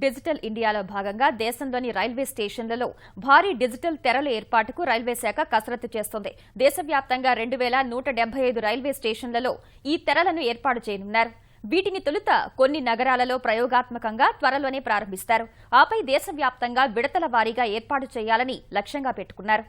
Digital ఇండియాలో భాగంగా దేశంలోని రైల్వే స్టేషన్లలో భారీ డిజిటల్ తెరల ఏర్పాటుకు రైల్వే శాఖ కసరత్తు చేస్తోంది. దేశవ్యాప్తంగా 2175 రైల్వే స్టేషన్లలో ఈ తెరలను ఏర్పాటు చేయనున్నారు. వీటిని తొలుత కొన్ని నగరాలలో ప్రయోగాత్మకంగా త్వరలోనే ప్రారంభిస్తారు. ఆపై దేశవ్యాప్తంగా విడతల వారీగా ఏర్పాటు చేయాలని లక్ష్యంగా పెట్టుకున్నారు.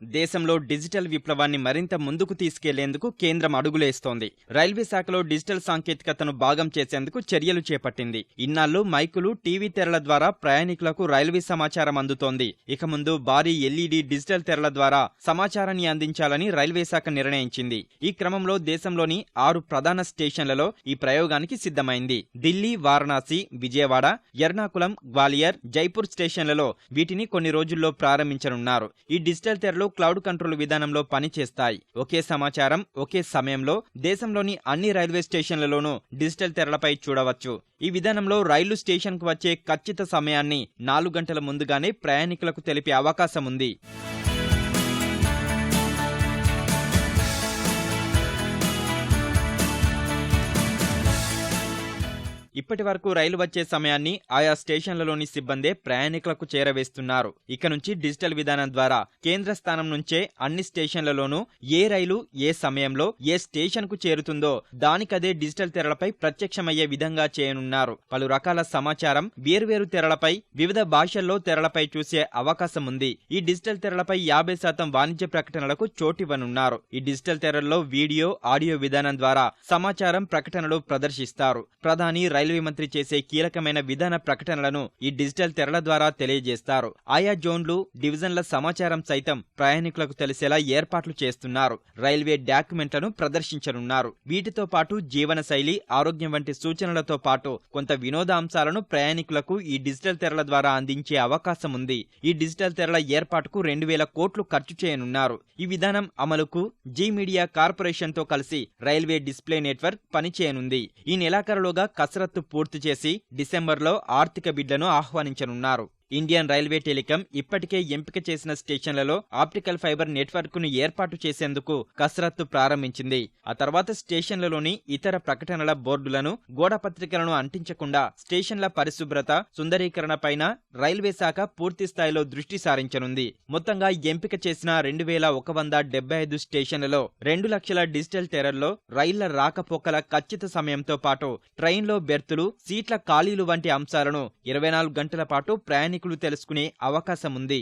దేశంలో డిజిటల్ విప్లవాన్ని మరింత ముందుకు తీసుకెళ్లేందుకు కేంద్రం అడుగులేస్తోంది. రైల్వే శాఖలో డిజిటల్ సాంకేతికతను భాగం చేసేందుకు చర్యలు చేపట్టింది. ఇన్నాళ్లు మైకులు, టీవీ తెరల ద్వారా ప్రయాణికులకు రైల్వే సమాచారం అందుతోంది. ఇక ముందు భారీ ఎల్ఈడీ డిజిటల్ తెరల ద్వారా సమాచారాన్ని అందించాలని రైల్వే శాఖ నిర్ణయించింది. ఈ క్రమంలో దేశంలోని 6 ప్రధాన స్టేషన్లలో ఈ ప్రయోగానికి సిద్ధమైంది. ఢిల్లీ, వారణాసి, విజయవాడ, ఎర్నాకుళం, గ్వాలియర్, జైపూర్ స్టేషన్లలో వీటిని కొన్ని రోజుల్లో ప్రారంభించనున్నారు. ఈ డిజిటల్ తెరలు క్లౌడ్ కంట్రోల్ విధానంలో పనిచేస్తాయి. ఒకే సమాచారం ఒకే సమయంలో దేశంలోని అన్ని రైల్వే స్టేషన్లలోనూ డిజిటల్ తెరలపై చూడవచ్చు. ఈ విధానంలో రైలు స్టేషన్కు వచ్చే ఖచ్చిత సమయాన్ని 4 గంటల ముందుగానే ప్రయాణికులకు తెలిపే అవకాశం ఉంది. ఇప్పటి వరకు రైలు వచ్చే సమయాన్ని ఆయా స్టేషన్లలోని సిబ్బందే ప్రయాణికులకు చేరవేస్తున్నారు. ఇక నుంచి డిజిటల్ విధానం ద్వారా కేంద్ర స్థానం నుంచే అన్ని స్టేషన్లలోనూ ఏ రైలు ఏ సమయంలో ఏ స్టేషన్ కు చేరుతుందో దానికదే డిజిటల్ తెరలపై ప్రత్యక్షమయ్యే విధంగా చేయనున్నారు. పలు రకాల సమాచారం వేర్వేరు తెరలపై వివిధ భాషల్లో తెరలపై చూసే అవకాశం ఉంది. ఈ డిజిటల్ తెరలపై 50% వాణిజ్య ప్రకటనలకు చోటివ్వనున్నారు. ఈ డిజిటల్ తెరల్లో వీడియో, ఆడియో విధానం ద్వారా సమాచారం, ప్రకటనలు ప్రదర్శిస్తారు. ప్రధాని, రైల్వే మంత్రి చేసే కీలకమైన విధాన ప్రకటనలను ఈ డిజిటల్ తెరల ద్వారా తెలియజేస్తారు. ఆయా జోన్లు, డివిజన్ల సమాచారం సైతం ప్రయాణికులకు తెలిసేలా ఏర్పాట్లు చేస్తున్నారు. రైల్వే డాక్యుమెంట్లను ప్రదర్శించనున్నారు. వీటితో పాటు జీవన శైలి, ఆరోగ్యం వంటి సూచనలతో పాటు కొంత వినోదాంశాలను ప్రయాణికులకు ఈ డిజిటల్ తెరల ద్వారా అందించే అవకాశం ఉంది. ఈ డిజిటల్ తెరల ఏర్పాటుకు 2000 కోట్లు ఖర్చు చేయనున్నారు. ఈ విధానం అమలుకు జీ మీడియా కార్పొరేషన్ తో కలిసి రైల్వే డిస్ప్లే నెట్వర్క్ పనిచేయనుంది. ఈ నెలాఖరులోగా కసరత్తు పూర్తి చేసి డిసెంబర్లో ఆర్థిక బిడ్లను ఆహ్వానించనున్నారు. ఇండియన్ రైల్వే టెలికాం ఇప్పటికే ఎంపిక చేసిన స్టేషన్లలో ఆప్టికల్ ఫైబర్ నెట్వర్క్ ను ఏర్పాటు చేసేందుకు కసరత్తు ప్రారంభించింది. ఆ తర్వాత స్టేషన్లలోని ఇతర ప్రకటనల బోర్డులను, గోడపత్రికలను అంటించకుండా స్టేషన్ల పరిశుభ్రత, సుందరీకరణపైన రైల్వే శాఖ పూర్తి స్థాయిలో దృష్టి సారించనుంది. మొత్తంగా ఎంపిక చేసిన 2175 స్టేషన్లలో 2 లక్షల డిజిటల్ తెరల్లో రైళ్ల రాకపోకల ఖచ్చిత సమయంతో పాటు ట్రైన్లో బెర్తులు, సీట్ల ఖాళీలు వంటి అంశాలను 24 గంటల పాటు ప్రయాణికులు తెలుసుకునే అవకాశం ఉంది.